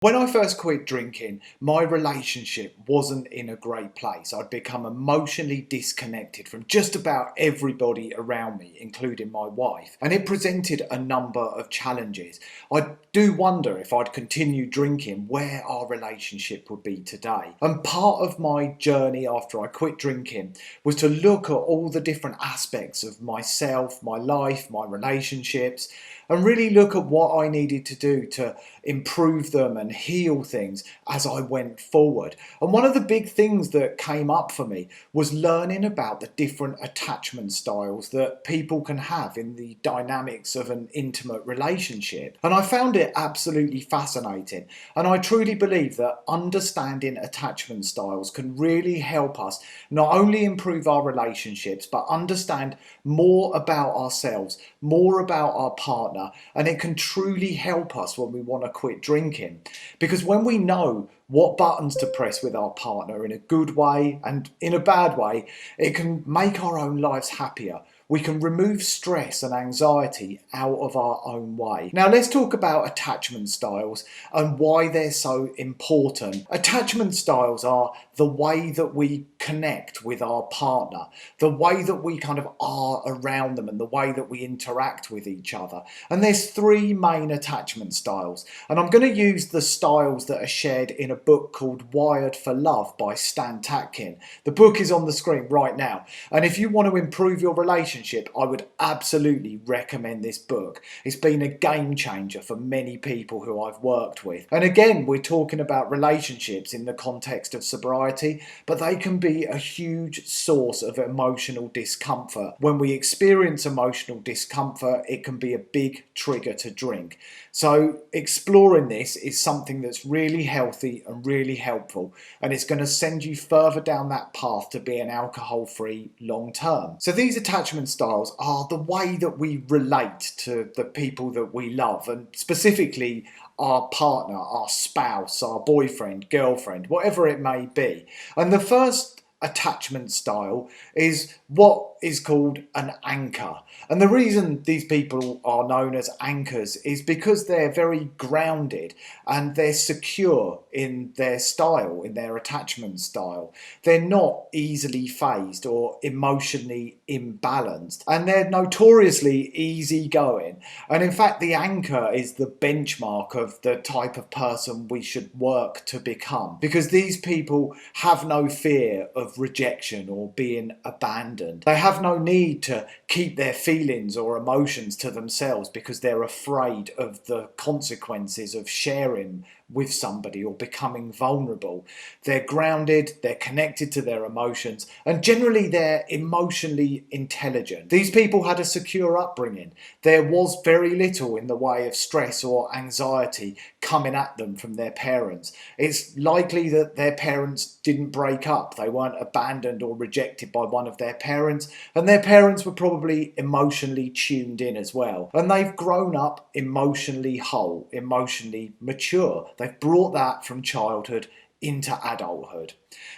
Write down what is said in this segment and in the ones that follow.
When I first quit drinking, my relationship wasn't in a great place. I'd become emotionally disconnected from just about everybody around me, including my wife, and it presented a number of challenges. I do wonder if I'd continued drinking, where our relationship would be today. And part of my journey after I quit drinking was to look at all the different aspects of myself, my life, my relationships, and really look at what I needed to do to improve them and heal things as I went forward. And one of the big things that came up for me was learning about the different attachment styles that people can have in the dynamics of an intimate relationship. And I found it absolutely fascinating. And I truly believe that understanding attachment styles can really help us not only improve our relationships, but understand more about ourselves, more about our partner, and it can truly help us when we want to quit drinking. Because when we know what buttons to press with our partner in a good way and in a bad way, it can make our own lives happier. We can remove stress and anxiety out of our own way. Now let's talk about attachment styles and why they're so important. Attachment styles are the way that we connect with our partner, the way that we kind of are around them, and the way that we interact with each other. And there's three main attachment styles. And I'm going to use the styles that are shared in a book called Wired for Love by Stan Tatkin. The book is on the screen right now. And if you want to improve your relationship, I would absolutely recommend this book. It's been a game changer for many people who I've worked with. And again, we're talking about relationships in the context of sobriety, but they can be a huge source of emotional discomfort. When we experience emotional discomfort, it can be a big trigger to drink. So exploring this is something that's really healthy and really helpful, and it's going to send you further down that path to being alcohol-free long term. So these attachment styles are the way that we relate to the people that we love, and specifically our partner, our spouse, our boyfriend, girlfriend, whatever it may be. And the first attachment style is what is called an anchor. And the reason these people are known as anchors is because they're very grounded and they're secure in their style, in their attachment style. They're not easily phased or emotionally imbalanced, and they're notoriously easygoing. And in fact, the anchor is the benchmark of the type of person we should work to become, because these people have no fear of rejection or being abandoned. They have no need to keep their feelings or emotions to themselves because they're afraid of the consequences of sharing with somebody or becoming vulnerable. They're grounded, they're connected to their emotions, and generally they're emotionally intelligent. These people had a secure upbringing. There was very little in the way of stress or anxiety coming at them from their parents. It's likely that their parents didn't break up. They weren't abandoned or rejected by one of their parents, and their parents were probably emotionally tuned in as well. And they've grown up emotionally whole, emotionally mature. They've brought that from childhood into adulthood.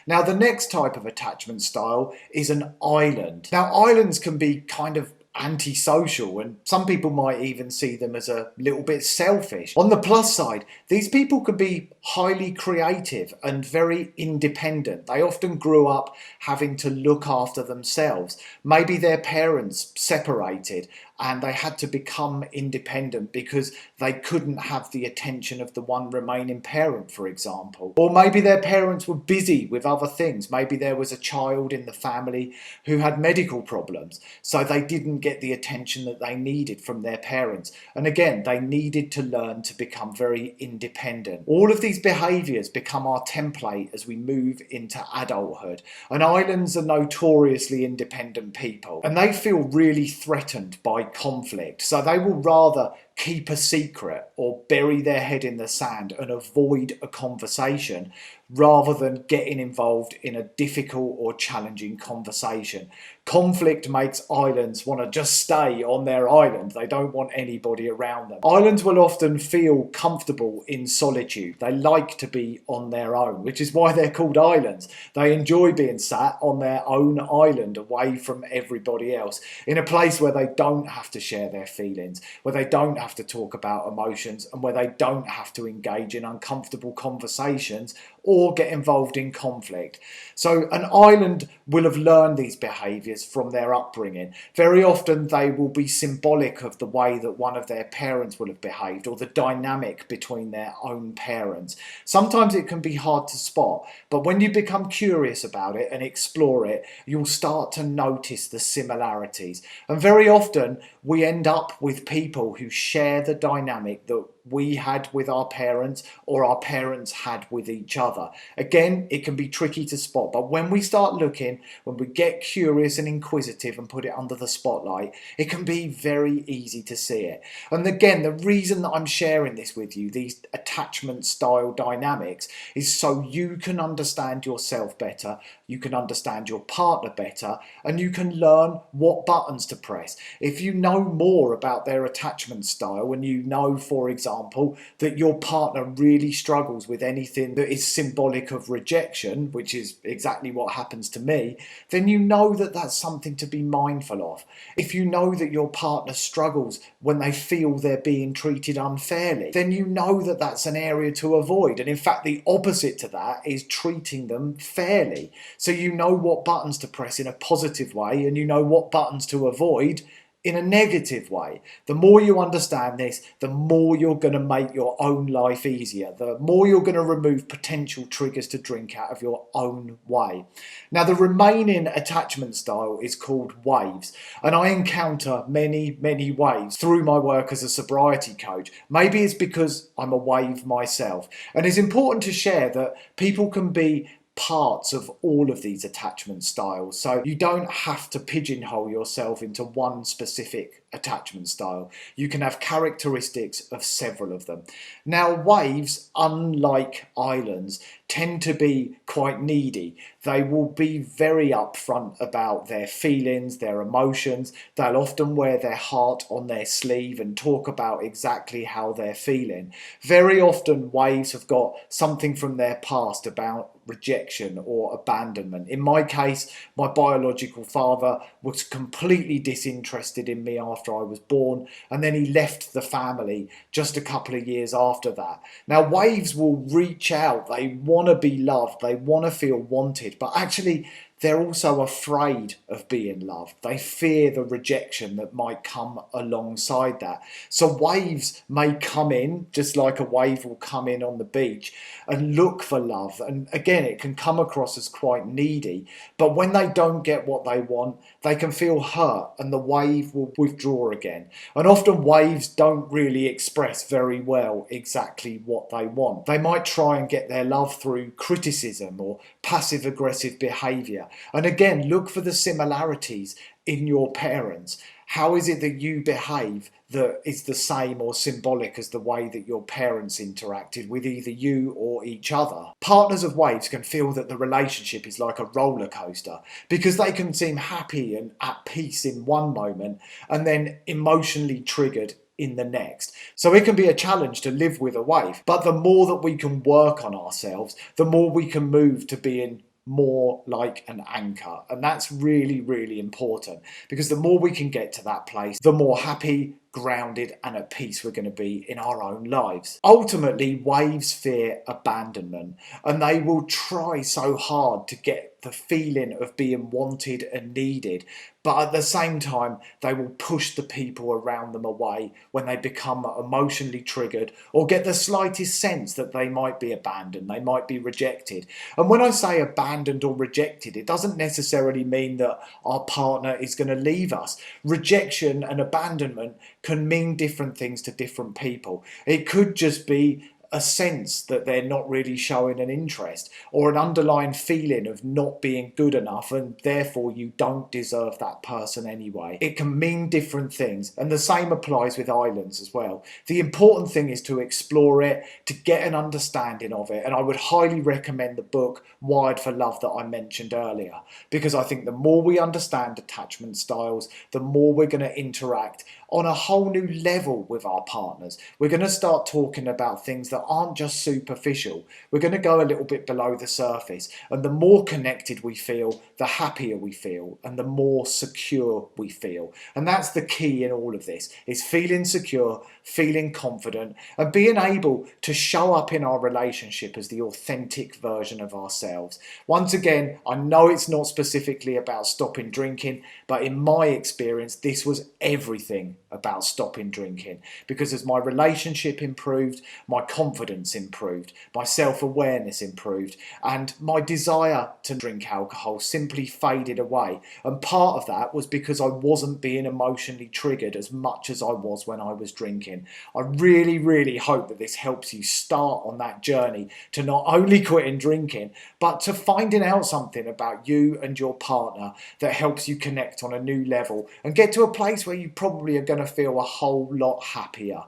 Now, the next type of attachment style is an island. Now, islands can be kind of antisocial, and some people might even see them as a little bit selfish. On the plus side, these people can be highly creative and very independent. They often grew up having to look after themselves. Maybe their parents separated and they had to become independent because they couldn't have the attention of the one remaining parent, for example. Or maybe their parents were busy with other things. Maybe there was a child in the family who had medical problems, so they didn't get the attention that they needed from their parents. And again, they needed to learn to become very independent. All of these behaviours become our template as we move into adulthood. And islands are notoriously independent people, and they feel really threatened by conflict, so they will rather keep a secret or bury their head in the sand and avoid a conversation rather than getting involved in a difficult or challenging conversation. Conflict makes islands want to just stay on their island. They don't want anybody around them. Islands will often feel comfortable in solitude. They like to be on their own, which is why they're called islands. They enjoy being sat on their own island away from everybody else, in a place where they don't have to share their feelings, where they don't have to talk about emotions and where they don't have to engage in uncomfortable conversations or get involved in conflict. So an island will have learned these behaviours from their upbringing. Very often they will be symbolic of the way that one of their parents will have behaved or the dynamic between their own parents. Sometimes it can be hard to spot, but when you become curious about it and explore it, you'll start to notice the similarities. And very often we end up with people who share the dynamic that we had with our parents or our parents had with each other. Again, it can be tricky to spot, but when we start looking, when we get curious and inquisitive and put it under the spotlight, it can be very easy to see it. And again, the reason that I'm sharing this with you, these attachment style dynamics, is so you can understand yourself better, you can understand your partner better, and you can learn what buttons to press. If you know more about their attachment style and you know, for example, that your partner really struggles with anything that is symbolic of rejection, which is exactly what happens to me, then you know that that's something to be mindful of. If you know that your partner struggles when they feel they're being treated unfairly, then you know that that's an area to avoid. And in fact, the opposite to that is treating them fairly. So you know what buttons to press in a positive way and you know what buttons to avoid in a negative way. The more you understand this, the more you're going to make your own life easier, the more you're going to remove potential triggers to drink out of your own way. Now, the remaining attachment style is called waves, and I encounter many waves through my work as a sobriety coach. Maybe it's because I'm a wave myself, and it's important to share that people can be parts of all of these attachment styles. So you don't have to pigeonhole yourself into one specific attachment style. You can have characteristics of several of them. Now, waves, unlike islands, tend to be quite needy. They will be very upfront about their feelings, their emotions. They'll often wear their heart on their sleeve and talk about exactly how they're feeling. Very often waves have got something from their past about rejection or abandonment. In my case, my biological father was completely disinterested in me after I was born, and then he left the family just a couple of years after that. Now, waves will reach out, they want to be loved, they want to feel wanted, but actually they're also afraid of being loved. They fear the rejection that might come alongside that. So waves may come in, just like a wave will come in on the beach, and look for love. And again, it can come across as quite needy. But when they don't get what they want, they can feel hurt and the wave will withdraw again. And often waves don't really express very well exactly what they want. They might try and get their love through criticism or passive aggressive behaviour. And again, look for the similarities in your parents. How is it that you behave that is the same or symbolic as the way that your parents interacted with either you or each other? Partners of waves can feel that the relationship is like a roller coaster because they can seem happy and at peace in one moment and then emotionally triggered in the next. So it can be a challenge to live with a wave, but the more that we can work on ourselves, the more we can move to being more like an anchor. And that's really important, because the more we can get to that place, the more happy, grounded and at peace we're going to be in our own lives. Ultimately, waves fear abandonment, and they will try so hard to get the feeling of being wanted and needed, but at the same time they will push the people around them away when they become emotionally triggered or get the slightest sense that they might be abandoned, they might be rejected. And when I say abandoned or rejected, it doesn't necessarily mean that our partner is going to leave us. Rejection and abandonment can mean different things to different people. It could just be a sense that they're not really showing an interest, or an underlying feeling of not being good enough and therefore you don't deserve that person anyway. It can mean different things, and the same applies with islands as well. The important thing is to explore it, to get an understanding of it, and I would highly recommend the book Wired for Love that I mentioned earlier, because I think the more we understand attachment styles, the more we're going to interact on a whole new level with our partners. We're going to start talking about things that aren't just superficial. We're going to go a little bit below the surface, and the more connected we feel, the happier we feel and the more secure we feel. And that's the key in all of this, is feeling secure, feeling confident, and being able to show up in our relationship as the authentic version of ourselves. Once again, I know it's not specifically about stopping drinking, but in my experience, this was everything about stopping drinking, because as my relationship improved, my confidence improved, my self-awareness improved, and my desire to drink alcohol simply faded away. And part of that was because I wasn't being emotionally triggered as much as I was when I was drinking. I really, really hope that this helps you start on that journey to not only quitting drinking, but to finding out something about you and your partner that helps you connect on a new level and get to a place where you probably are going to feel a whole lot happier.